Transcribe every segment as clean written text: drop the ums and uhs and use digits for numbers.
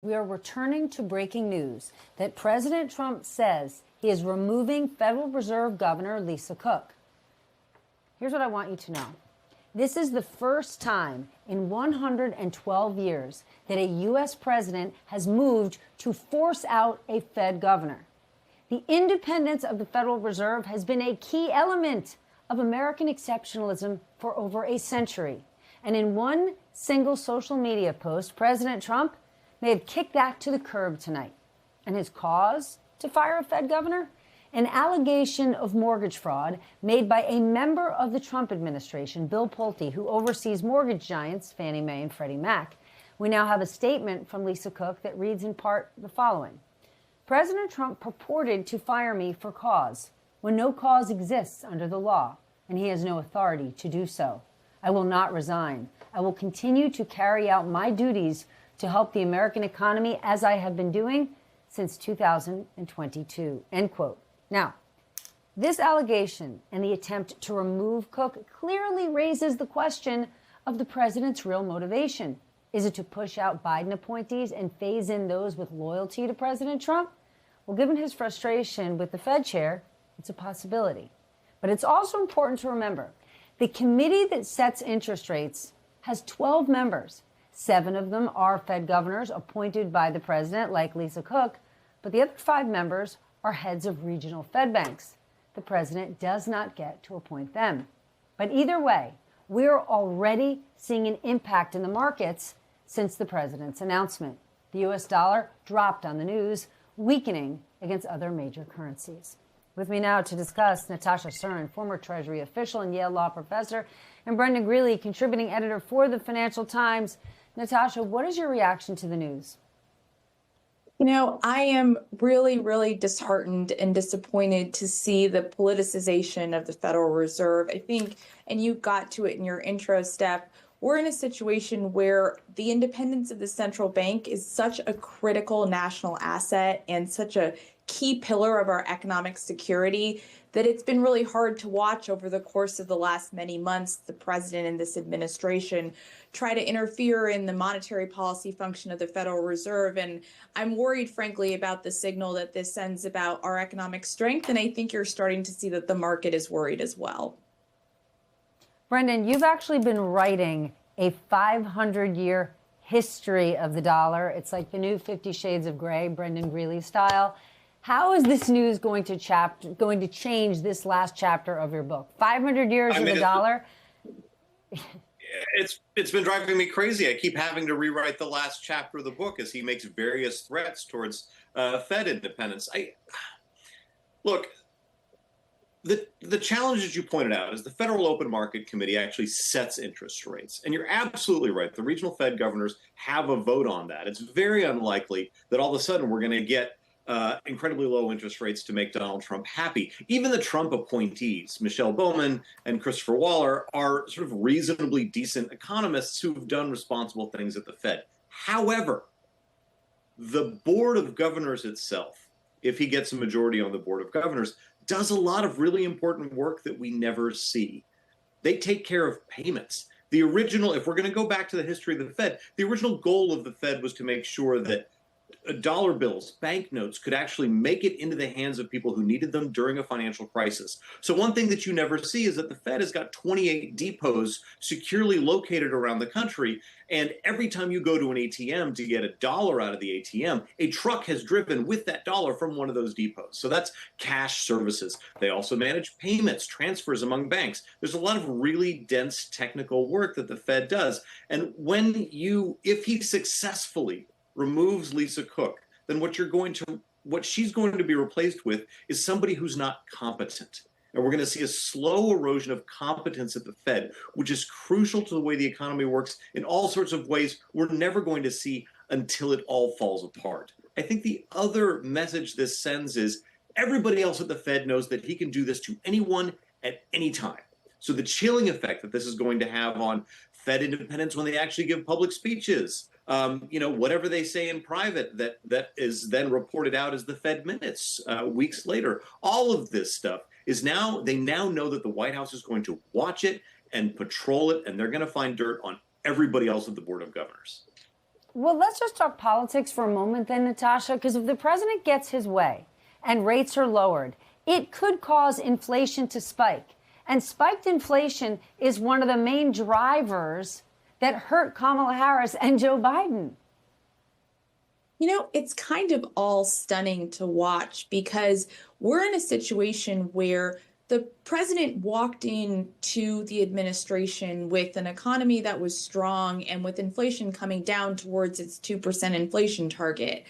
We are returning to breaking news that President Trump says he is removing Federal Reserve Governor Lisa Cook. Here's what I want you to know. This is the first time in 112 years that a U.S. president has moved to force out a Fed governor. The independence of the Federal Reserve has been a key element of American exceptionalism for over a century. And in one single social media post, President Trump may have kicked that to the curb tonight. And his cause to fire a Fed governor? An allegation of mortgage fraud made by a member of the Trump administration, Bill Pulte, who oversees mortgage giants Fannie Mae and Freddie Mac. We now have a statement from Lisa Cook that reads in part the following. President Trump purported to fire me for cause when no cause exists under the law, and he has no authority to do so. I will not resign. I will continue to carry out my duties to help the American economy as I have been doing since 2022, end quote. Now, this allegation and the attempt to remove Cook clearly raises the question of the president's real motivation. Is it to push out Biden appointees and phase in those with loyalty to President Trump? Well, given his frustration with the Fed chair, it's a possibility. But it's also important to remember the committee that sets interest rates has 12 members. 7 of them are Fed governors appointed by the president, like Lisa Cook, but the other 5 members are heads of regional Fed banks. The president does not get to appoint them. But either way, we're already seeing an impact in the markets since the president's announcement. The U.S. dollar dropped on the news, weakening against other major currencies. With me now to discuss, Natasha Stern, former Treasury official and Yale Law professor, and Brendan Greeley, contributing editor for the Financial Times. Natasha, what is your reaction to the news? You know, I am really, really disheartened and disappointed to see the politicization of the Federal Reserve. I think, and you got to it in your intro, Steph, we're in a situation where the independence of the central bank is such a critical national asset and such a key pillar of our economic security that it's been really hard to watch over the course of the last many months, the president and this administration try to interfere in the monetary policy function of the Federal Reserve. And I'm worried, frankly, about the signal that this sends about our economic strength. And I think you're starting to see that the market is worried as well. Brendan, you've actually been writing a 500-year history of the dollar. It's like the new 50 Shades of Grey, Brendan Greeley style. How is this news going to change this last chapter of your book? 500 years of the dollar? It's been driving me crazy. I keep having to rewrite the last chapter of the book as he makes various threats towards Fed independence. Look, the challenge that you pointed out is the Federal Open Market Committee actually sets interest rates. And you're absolutely right. The regional Fed governors have a vote on that. It's very unlikely that all of a sudden we're going to get incredibly low interest rates to make Donald Trump happy. Even the Trump appointees, Michelle Bowman and Christopher Waller, are sort of reasonably decent economists who've done responsible things at the Fed. However, the Board of Governors itself, if he gets a majority on the Board of Governors, does a lot of really important work that we never see. They take care of payments. The original, if we're going to go back to the history of the Fed, the original goal of the Fed was to make sure that dollar bills, banknotes could actually make it into the hands of people who needed them during a financial crisis. So one thing that you never see is that the Fed has got 28 depots securely located around the country. And every time you go to an ATM to get a dollar out of the ATM, a truck has driven with that dollar from one of those depots. So that's cash services. They also manage payments, transfers among banks. There's a lot of really dense technical work that the Fed does. And if he successfully removes Lisa Cook, then what she's going to be replaced with is somebody who's not competent. And we're going to see a slow erosion of competence at the Fed, which is crucial to the way the economy works in all sorts of ways we're never going to see until it all falls apart. I think the other message this sends is everybody else at the Fed knows that he can do this to anyone at any time. So the chilling effect that this is going to have on Fed independence when they actually give public speeches, whatever they say in private that is then reported out as the Fed minutes weeks later. All of this stuff they now know that the White House is going to watch it and patrol it, and they're going to find dirt on everybody else at the Board of Governors. Well, let's just talk politics for a moment then, Natasha, because if the president gets his way and rates are lowered, it could cause inflation to spike. And spiked inflation is one of the main drivers that hurt Kamala Harris and Joe Biden. You know, it's kind of all stunning to watch because we're in a situation where the president walked into the administration with an economy that was strong and with inflation coming down towards its 2% inflation target.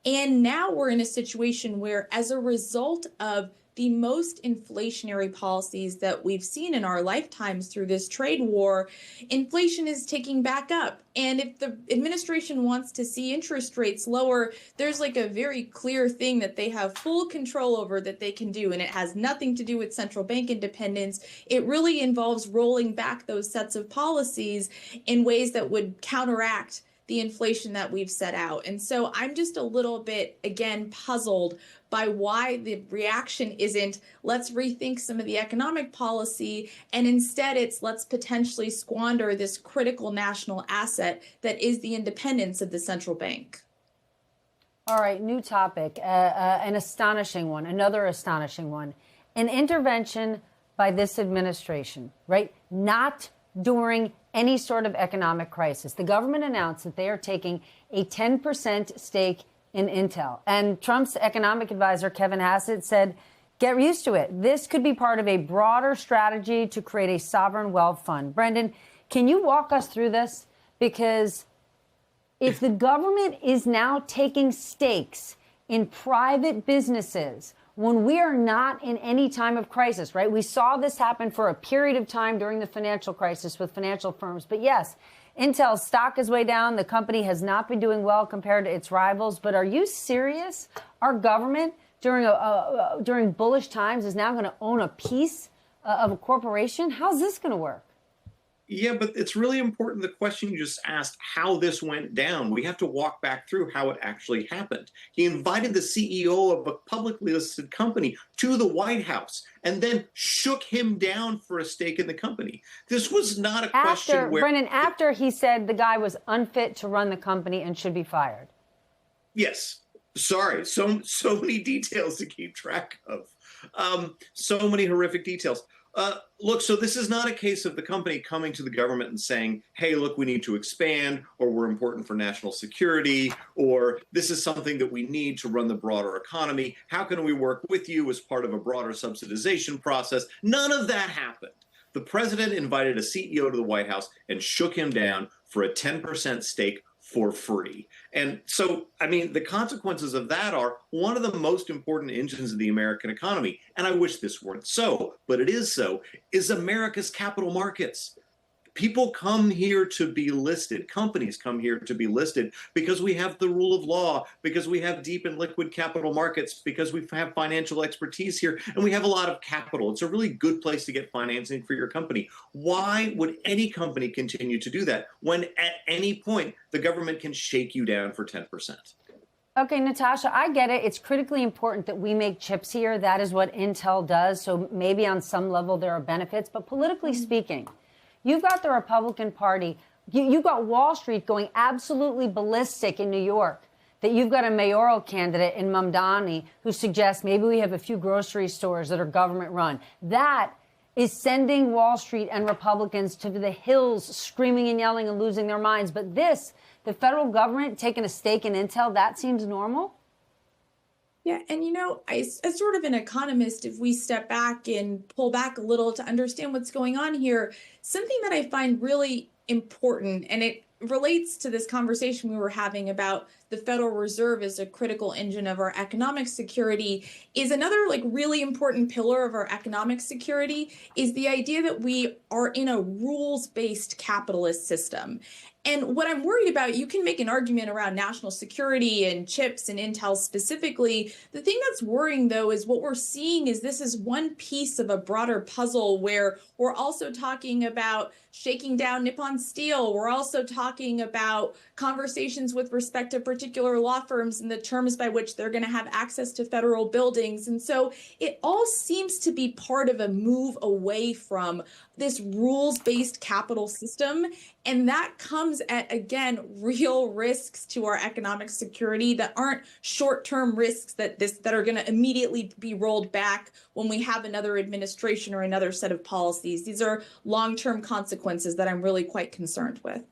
And now we're in a situation where, as a result of the most inflationary policies that we've seen in our lifetimes through this trade war, inflation is ticking back up. And if the administration wants to see interest rates lower, there's like a very clear thing that they have full control over that they can do. And it has nothing to do with central bank independence. It really involves rolling back those sets of policies in ways that would counteract the inflation that we've set out. And so I'm just a little bit, again, puzzled by why the reaction isn't let's rethink some of the economic policy, and instead it's let's potentially squander this critical national asset that is the independence of the central bank. All right, new topic, an astonishing one, another astonishing one. An intervention by this administration, right? Not during any sort of economic crisis. The government announced that they are taking a 10% stake in Intel. And Trump's economic advisor, Kevin Hassett, said, get used to it. This could be part of a broader strategy to create a sovereign wealth fund. Brendan, can you walk us through this? Because if the government is now taking stakes in private businesses when we are not in any time of crisis, right? We saw this happen for a period of time during the financial crisis with financial firms. But yes, Intel's stock is way down. The company has not been doing well compared to its rivals. But are you serious? Our government during bullish times is now going to own a piece of a corporation? How's this going to work? Yeah, but it's really important, the question you just asked, how this went down. We have to walk back through how it actually happened. He invited the CEO of a publicly listed company to the White House and then shook him down for a stake in the company. This was not a question where... Brendan, after he said the guy was unfit to run the company and should be fired. Yes. Sorry. So many details to keep track of. So many horrific details. Look, so this is not a case of the company coming to the government and saying, hey, look, we need to expand, or we're important for national security, or this is something that we need to run the broader economy. How can we work with you as part of a broader subsidization process? None of that happened. The president invited a CEO to the White House and shook him down for a 10% stake for free. And so, I mean, the consequences of that are one of the most important engines of the American economy, and I wish this weren't so, but it is so, is America's capital markets. People come here to be listed. Companies come here to be listed because we have the rule of law, because we have deep and liquid capital markets, because we have financial expertise here, and we have a lot of capital. It's a really good place to get financing for your company. Why would any company continue to do that when at any point the government can shake you down for 10%? Okay, Natasha, I get it. It's critically important that we make chips here. That is what Intel does. So maybe on some level there are benefits. But politically speaking, you've got the Republican Party. You've got Wall Street going absolutely ballistic in New York, that you've got a mayoral candidate in Mamdani who suggests maybe we have a few grocery stores that are government run. That is sending Wall Street and Republicans to the hills, screaming and yelling and losing their minds. But this, the federal government taking a stake in Intel, that seems normal? Yeah, and you know, as sort of an economist, if we step back and pull back a little to understand what's going on here, something that I find really important, and it relates to this conversation we were having about the Federal Reserve as a critical engine of our economic security, is another like really important pillar of our economic security is the idea that we are in a rules-based capitalist system. And what I'm worried about, you can make an argument around national security and chips and Intel specifically. The thing that's worrying, though, is what we're seeing is this is one piece of a broader puzzle where we're also talking about shaking down Nippon Steel. We're also talking about conversations with respect to particular law firms and the terms by which they're going to have access to federal buildings. And so it all seems to be part of a move away from this rules-based capital system. And that comes at, again, real risks to our economic security that aren't short-term risks that are going to immediately be rolled back when we have another administration or another set of policies. These are long-term consequences that I'm really quite concerned with.